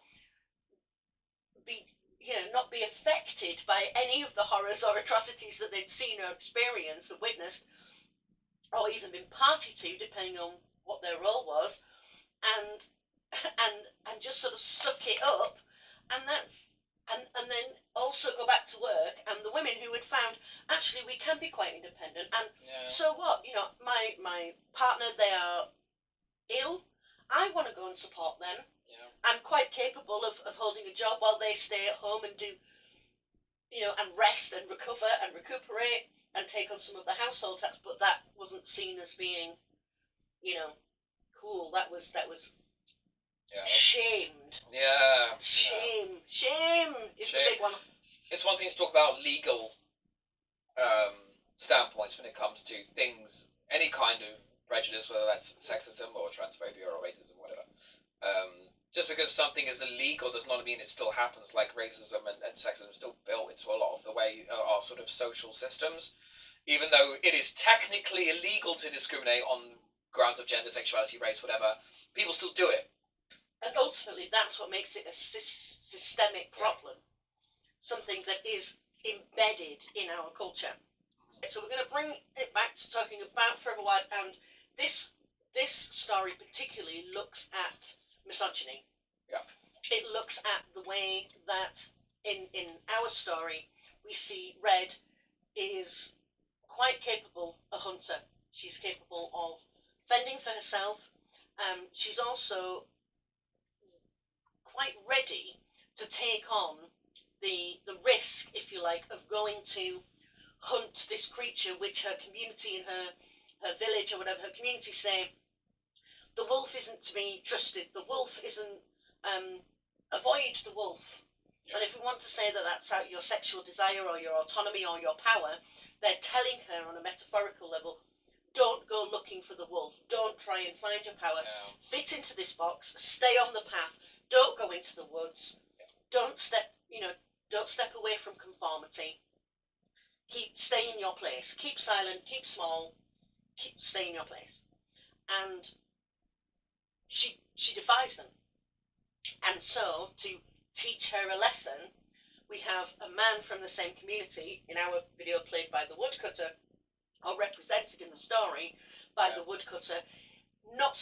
be affected by any of the horrors or atrocities that they'd seen or experienced or witnessed, or even been party to, depending on what their role was, and just sort of suck it up, and then also go back to work. And the women who had found, actually, we can be quite independent, and so what? My partner, they are ill. I want to go and support them. I'm quite capable of holding a job while they stay at home and do, and rest and recover and recuperate and take on some of the household tasks. But that wasn't seen as being, cool. That was shamed. Yeah. Shame is the big one. It's one thing to talk about legal standpoints when it comes to things, any kind of prejudice, whether that's sexism or transphobia or racism, whatever. Just because something is illegal does not mean it still happens. Like racism and sexism is still built into a lot of the way our sort of social systems. Even though it is technically illegal to discriminate on grounds of gender, sexuality, race, whatever, people still do it. And ultimately, that's what makes it a systemic problem. Something that is embedded in our culture. So we're going to bring it back to talking about Forever Wild, and this story particularly looks at misogyny. Yeah. It looks at the way that in our story we see Red is quite capable, a hunter. She's capable of fending for herself. She's also quite ready to take on the risk, if you like, of going to hunt this creature which her community and her village or whatever, her community say, the wolf isn't to be trusted. The wolf isn't, avoid the wolf. Yeah. And if we want to say that that's out your sexual desire or your autonomy or your power, they're telling her on a metaphorical level, don't go looking for the wolf. Don't try and find your power. Yeah. Fit into this box. Stay on the path. Don't go into the woods. Yeah. Don't step away from conformity. Stay in your place. Keep silent. Keep small. Stay in your place. And she defies them. And so, to teach her a lesson, we have a man from the same community, in our video played by the woodcutter, or represented in the story by the woodcutter, not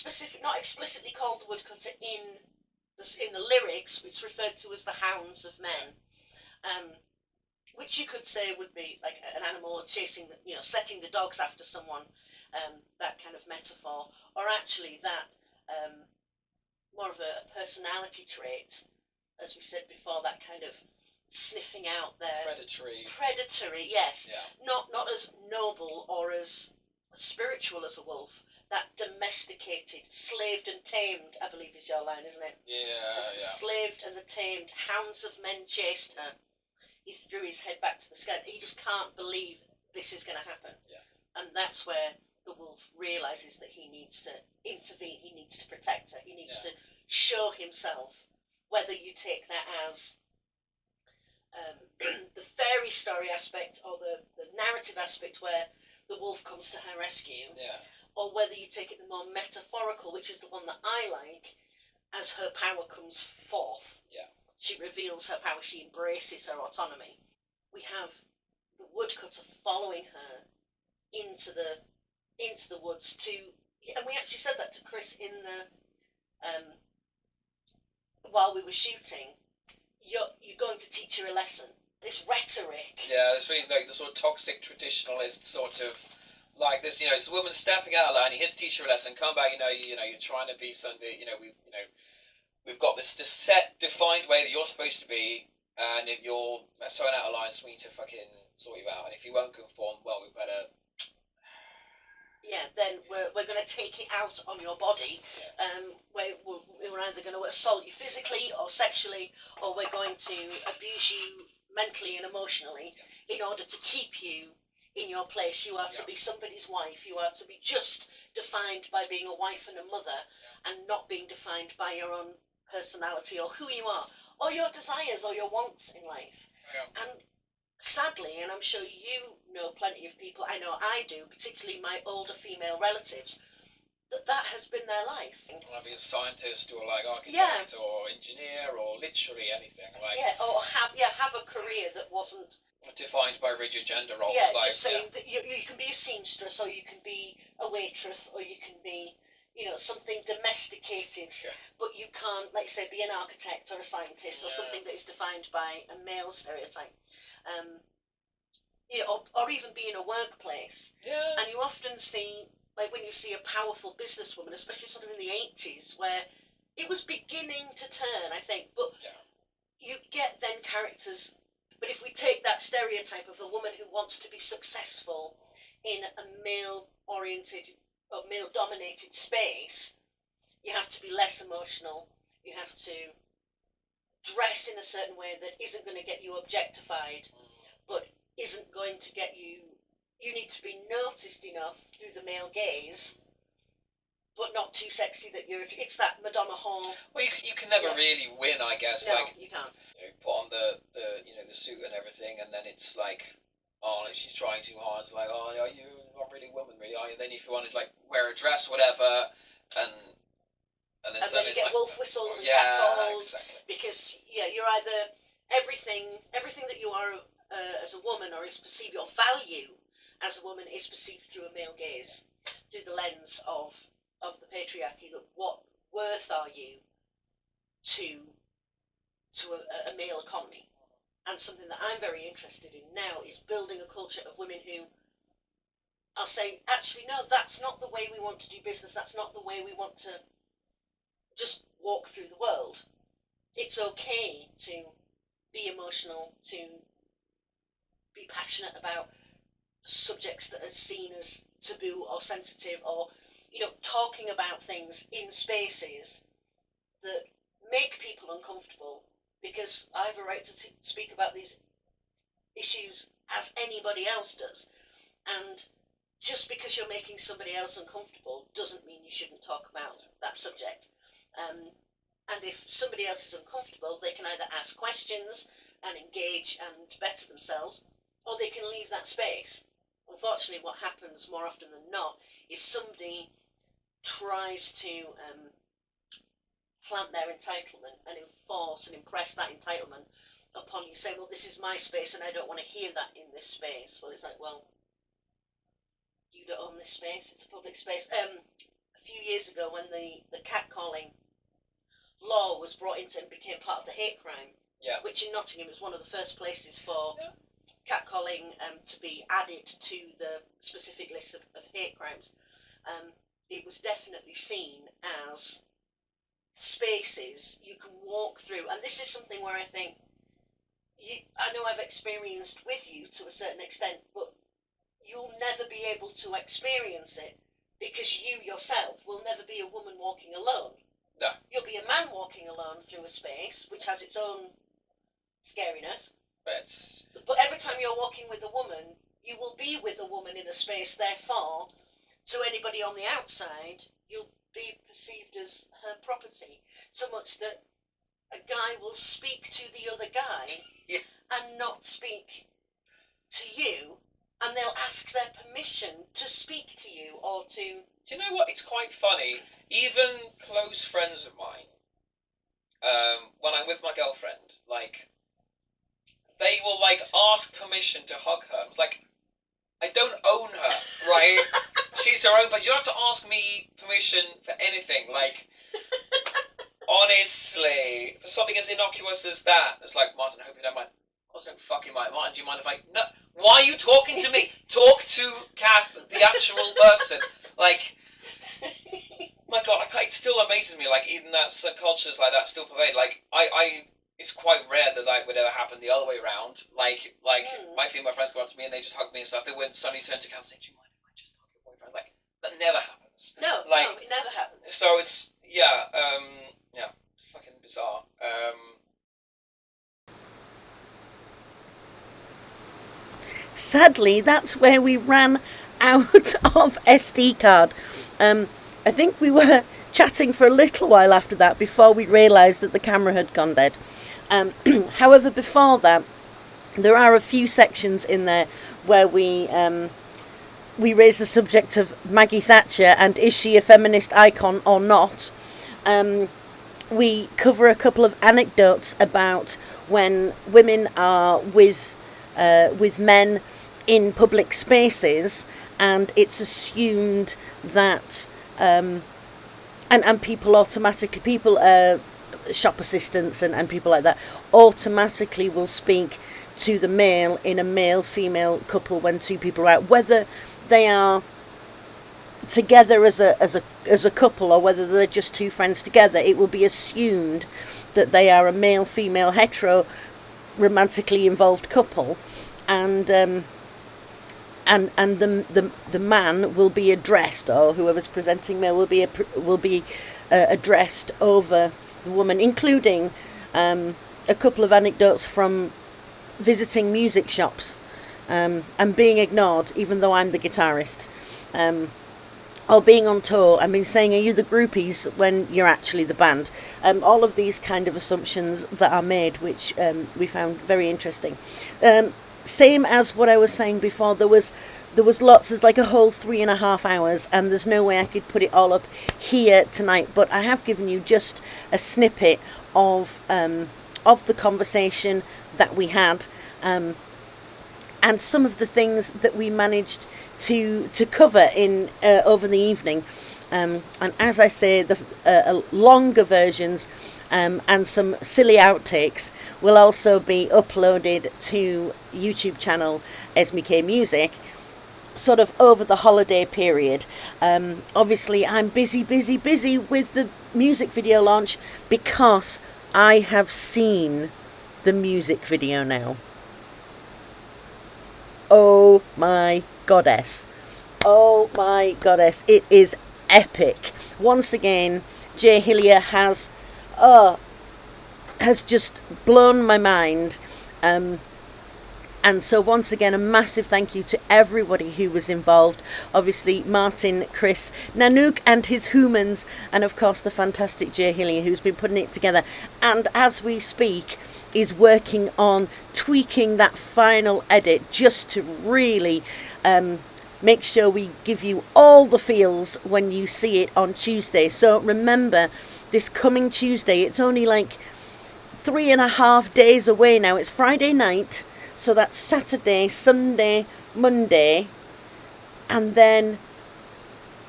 explicitly called the woodcutter in the lyrics. It's referred to as the hounds of men, which you could say would be like an animal chasing, setting the dogs after someone, that kind of metaphor, or actually that more of a personality trait, as we said before, that kind of sniffing out their predatory, yes, not as noble or as spiritual as a wolf. That domesticated, slaved and tamed, I believe is your line, isn't it? Yeah, the slaved and the tamed, hounds of men chased her. He threw his head back to the sky. He just can't believe this is going to happen. Yeah. And that's where the wolf realises that he needs to intervene, he needs to protect her, he needs to show himself, whether you take that as the fairy story aspect or the narrative aspect where the wolf comes to her rescue, or whether you take it the more metaphorical, which is the one that I like, as her power comes forth. Yeah. She reveals her power, she embraces her autonomy. We have the woodcutter following her into the woods and we actually said that to Chris in the while we were shooting. You're going to teach her a lesson. This rhetoric. Yeah, it's really like the sort of toxic traditionalist sort of like this. It's a woman stepping out of line. You're here to teach her a lesson. Come back. You're trying to be something. We've got this set, defined way that you're supposed to be, and if you're throwing out of line, so we need to fucking sort you out. And if you won't conform, well, we better then we're going to take it out on your body. We're either going to assault you physically or sexually, or we're going to abuse you mentally and emotionally in order to keep you in your place. You are to be somebody's wife. You are to be just defined by being a wife and a mother, and not being defined by your own personality or who you are, or your desires or your wants in life. And sadly, and I'm sure you know plenty of people, I know I do, particularly my older female relatives, that has been their life. You want to be a scientist or like architect or engineer or literally anything. Like or have a career that wasn't defined by rigid gender roles. Just saying that you can be a seamstress, or you can be a waitress, or you can be, something domesticated, but you can't, like say, be an architect or a scientist or something that is defined by a male stereotype. Or even be in a workplace. And you often see, like when you see a powerful businesswoman, especially sort of in the 80s, where it was beginning to turn, I think, but you get then characters. But if we take that stereotype of a woman who wants to be successful in a male-oriented or male-dominated space, you have to be less emotional. You have to dress in a certain way that isn't going to get you objectified, but isn't going to get you. You need to be noticed enough through the male gaze, but not too sexy that you're. It's that Madonna Hall. Well, you can never really win, I guess. No, like you can't. Put on the the suit and everything, and then it's like, oh, she's trying too hard. It's like, oh, are you not really a woman, really? Are you? Then if you want to like wear a dress, or whatever, and then you get like, wolf whistle and catcalls, exactly. Because you're either everything that you are as a woman, or is perceived, your value as a woman is perceived through a male gaze, through the lens of the patriarchy. That what worth are you to a male economy? And something that I'm very interested in now is building a culture of women who are saying, actually, no, that's not the way we want to do business. That's not the way we want to just walk through the world. It's okay to be emotional, to be passionate about subjects that are seen as taboo or sensitive, or talking about things in spaces that make people uncomfortable, because I have a right to speak about these issues as anybody else does. And just because you're making somebody else uncomfortable doesn't mean you shouldn't talk about that subject. And if somebody else is uncomfortable, they can either ask questions and engage and better themselves, or they can leave that space. Unfortunately, what happens more often than not is somebody tries to plant their entitlement and enforce and impress that entitlement upon you, saying, well, this is my space and I don't want to hear that in this space. Well, it's like, well, you don't own this space, it's a public space. A few years ago, when the catcalling law was brought into and became part of the hate crime, which in Nottingham was one of the first places for catcalling to be added to the specific list of hate crimes, it was definitely seen as spaces you can walk through. And this is something where I think, I know I've experienced with you to a certain extent, but you'll never be able to experience it because you yourself will never be a woman walking alone. No. You'll be a man walking alone through a space which has its own scariness. But every time you're walking with a woman, you will be with a woman in a space, therefore, to anybody on the outside, you'll be perceived as her property. So much that a guy will speak to the other guy and not speak to you, and they'll ask their permission to speak to you or to... Do you know what? It's quite funny. Even close friends of mine, when I'm with my girlfriend, like, they will, like, ask permission to hug her. It's like, I don't own her, right? She's her own, but you don't have to ask me permission for anything. Like, honestly, for something as innocuous as that, it's like, Martin, I hope you don't mind. I was don't fucking mind. Martin, do you mind if I... No, why are you talking to me? Talk to Kath, the actual person. Like, my God, it still amazes me. Like, even that subcultures like that still pervade. Like, it's quite rare that that would ever happen the other way around. Like my female friends go up to me and they just hug me and stuff. They wouldn't suddenly turn to Kath and say, do you mind if I just hug your boyfriend? Like, That never happens. No, like, no, it never happens. So it's fucking bizarre. Sadly, that's where we ran out of SD card. I think we were chatting for a little while after that before we realised that the camera had gone dead. However, before that, there are a few sections in there where we raise the subject of Maggie Thatcher and is she a feminist icon or not. We cover a couple of anecdotes about when women are with men in public spaces, and it's assumed that and people automatically, shop assistants and people like that automatically will speak to the male in a male-female couple when two people are out, whether they are together as a couple or whether they're just two friends together. It will be assumed that they are a male-female hetero romantically involved couple, and the man will be addressed, or whoever's presenting male will be addressed over the woman, including a couple of anecdotes from visiting music shops and being ignored, even though I'm the guitarist, or being on tour and being saying, are you the groupies, when you're actually the band. All of these kind of assumptions that are made, which we found very interesting. Same as what I was saying before, there was lots. There's like a whole 3.5 hours, and there's no way I could put it all up here tonight, but I have given you just a snippet of the conversation that we had, and some of the things that we managed to cover in over the evening, and as I say, the longer versions and some silly outtakes will also be uploaded to YouTube channel SMK Music, sort of over the holiday period. Obviously I'm busy with the music video launch, because I have seen the music video now. Oh my goddess, it is epic. Once again, Jay Hillier has just blown my mind, and so once again, a massive thank you to everybody who was involved. Obviously Martin, Chris, Nanook and his humans, and of course the fantastic Jay Hillier, who's been putting it together, and as we speak is working on tweaking that final edit just to really make sure we give you all the feels when you see it on Tuesday. So remember, this coming Tuesday, it's only like 3.5 days away now. It's Friday night, so that's Saturday, Sunday, Monday, and then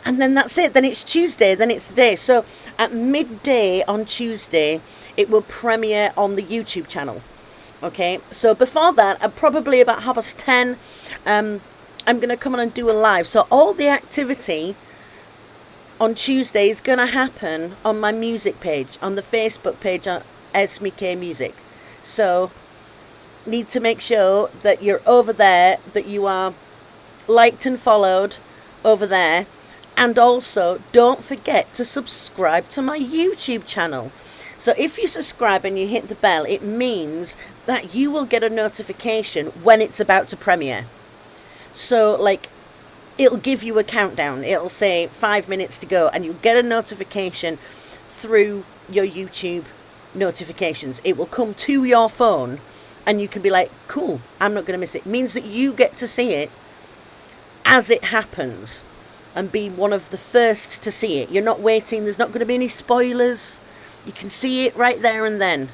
that's it. Then it's Tuesday, then it's the day. So at midday on Tuesday, it will premiere on the YouTube channel. Okay, so before that, probably about 10:30, I'm going to come on and do a live. So all the activity on Tuesday is going to happen on my music page, on the Facebook page on SMK Music. So need to make sure that you're over there, that you are liked and followed over there, and also don't forget to subscribe to my YouTube channel. So if you subscribe and you hit the bell, it means that you will get a notification when it's about to premiere. So like, it'll give you a countdown. It'll say 5 minutes to go, and you'll get a notification through your YouTube notifications. It will come to your phone, and you can be like, cool, I'm not going to miss it. It means that you get to see it as it happens and be one of the first to see it. You're not waiting. There's not going to be any spoilers. You can see it right there and then.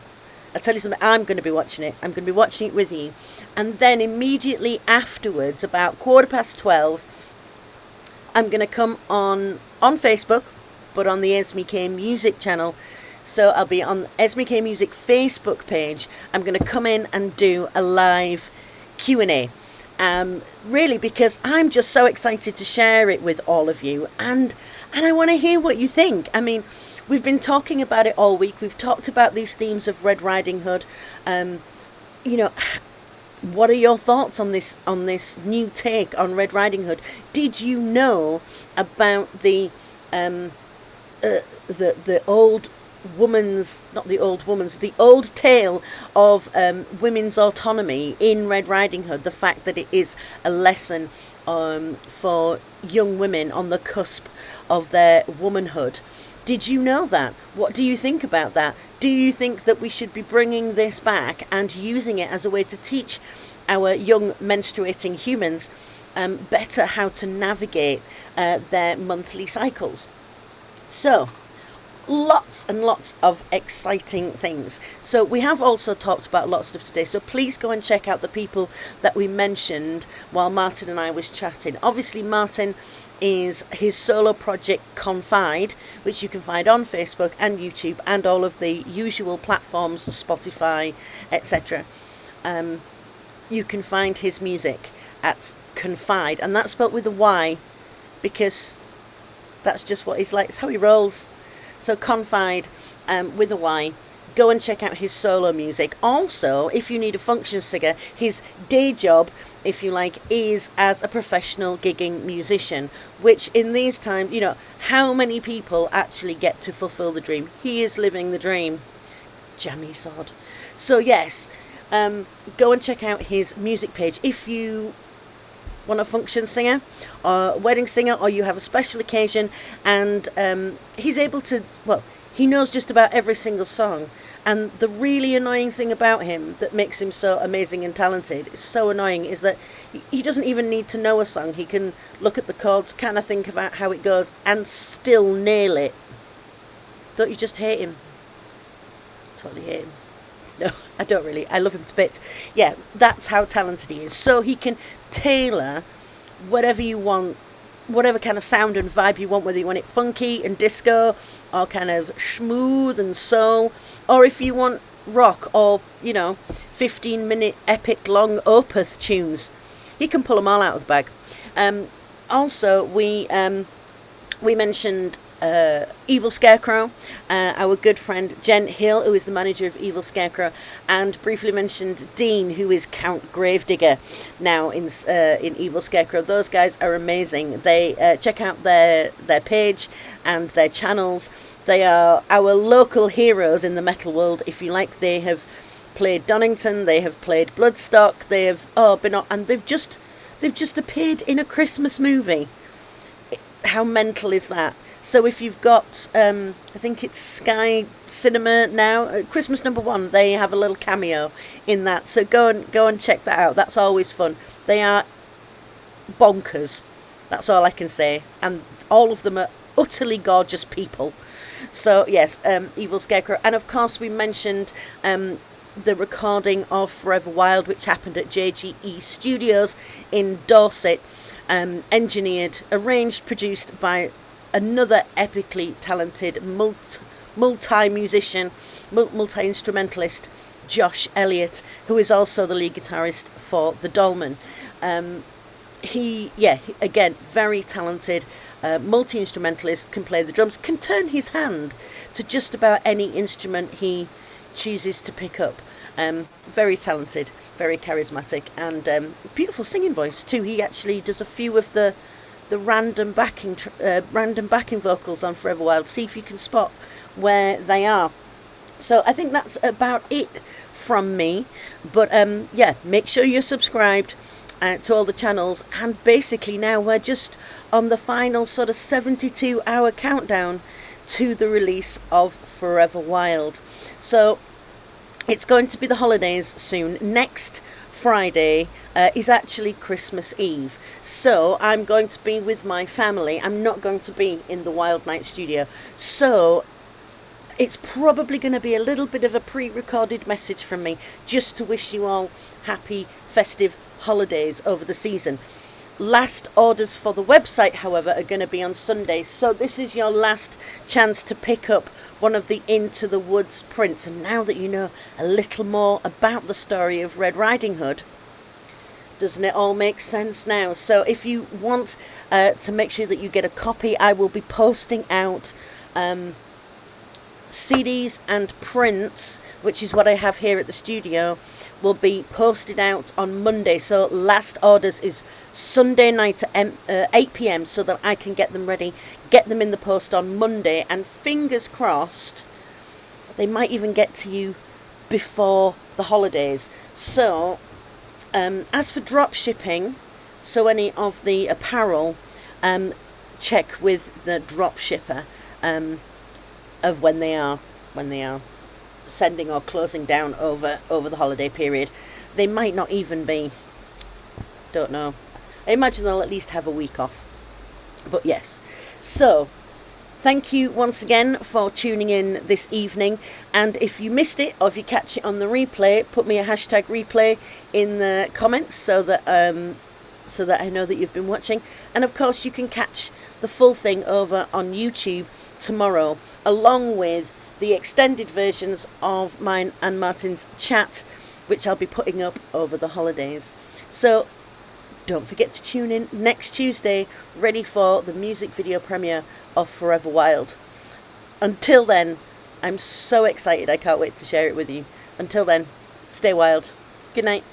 I'll tell you something, I'm going to be watching it. I'm going to be watching it with you. And then immediately afterwards, about 12:15, I'm going to come on Facebook, but on the SMK Music channel. So I'll be on SMK Music Facebook page. I'm going to come in and do a live Q&A. Really, because I'm just so excited to share it with all of you. And I want to hear what you think. I mean, we've been talking about it all week. We've talked about these themes of Red Riding Hood. You know, what are your thoughts on this new take on Red Riding Hood? Did you know about the old woman's, not the old woman's, the old tale of women's autonomy in Red Riding Hood? The fact that it is a lesson for young women on the cusp of their womanhood. Did you know that? What do you think about that? Do you think that we should be bringing this back and using it as a way to teach our young menstruating humans better how to navigate their monthly cycles? So, lots and lots of exciting things. So we have also talked about a lot of stuff today, so please go and check out the people that we mentioned while Martin and I was chatting. Obviously, Martin is his solo project Confide, which you can find on Facebook and YouTube and all of the usual platforms, Spotify, etc. You can find his music at Confide, and that's spelt with a Y, because that's just what he's like. It's how he rolls. So Confide with a Y. Go and check out his solo music. Also, if you need a function singer, his day job, if you like, is as a professional gigging musician, which in these times, you know, how many people actually get to fulfill the dream? He is living the dream. Jammy sod. So yes, go and check out his music page. If you want a function singer or a wedding singer, or you have a special occasion, and he's able to, well, he knows just about every single song. And the really annoying thing about him that makes him so amazing and talented, is so annoying, is that he doesn't even need to know a song. He can look at the chords, kind of think about how it goes, and still nail it. Don't you just hate him? Totally hate him. No, I don't really. I love him to bits. Yeah, that's how talented he is. So he can tailor whatever you want, whatever kind of sound and vibe you want, whether you want it funky and disco, or kind of smooth and soul, or if you want rock, or, you know, 15-minute epic long Opeth tunes. He can pull them all out of the bag. Also, we mentioned Evil Scarecrow, our good friend Jen Hill, who is the manager of Evil Scarecrow, and briefly mentioned Dean, who is Count Gravedigger now in Evil Scarecrow. Those guys are amazing. They check out their page and their channels. They are our local heroes in the metal world, if you like. They have played Donington, they have played Bloodstock, they have been on, and they've just appeared in a Christmas movie. How mental is that? So if you've got, I think it's Sky Cinema now, Christmas #1, they have a little cameo in that. So go and check that out. That's always fun. They are bonkers. That's all I can say. And all of them are utterly gorgeous people. So yes, Evil Scarecrow. And of course we mentioned the recording of Forever Wild, which happened at JGE Studios in Dorset. Engineered, arranged, produced by another epically talented multi-musician, multi-instrumentalist, Josh Elliott, who is also the lead guitarist for the Dolmen. Again, very talented, multi-instrumentalist, can play the drums, can turn his hand to just about any instrument he chooses to pick up. Very talented, very charismatic, and beautiful singing voice too. He actually does a few of the random backing vocals on Forever Wild. See if you can spot where they are. So I think that's about it from me. But yeah, make sure you're subscribed to all the channels. And basically now we're just on the final sort of 72-hour countdown to the release of Forever Wild. So it's going to be the holidays soon. Next Friday is actually Christmas Eve. So I'm going to be with my family. I'm not going to be in the Wild Night studio. So it's probably going to be a little bit of a pre-recorded message from me, just to wish you all happy festive holidays over the season. Last orders for the website, however, are going to be on Sunday. So this is your last chance to pick up one of the Into the Woods prints. And now that you know a little more about the story of Red Riding Hood, doesn't it all make sense now? So if you want to make sure that you get a copy, I will be posting out CDs and prints, which is what I have here at the studio, will be posted out on Monday. So last orders is Sunday night at 8 p.m. so that I can get them ready, get them in the post on Monday, and fingers crossed they might even get to you before the holidays. So as for drop shipping, so any of the apparel, check with the drop shipper of when they are sending or closing down over the holiday period. They might not even be, don't know. I imagine they'll at least have a week off. But yes, so thank you once again for tuning in this evening, and if you missed it or if you catch it on the replay, put me a hashtag replay in the comments so that I know that you've been watching. And of course you can catch the full thing over on YouTube tomorrow, along with the extended versions of mine and Martin's chat, which I'll be putting up over the holidays. So don't forget to tune in next Tuesday, ready for the music video premiere of Forever Wild. Until then, I'm so excited, I can't wait to share it with you. Until then, stay wild. Good night.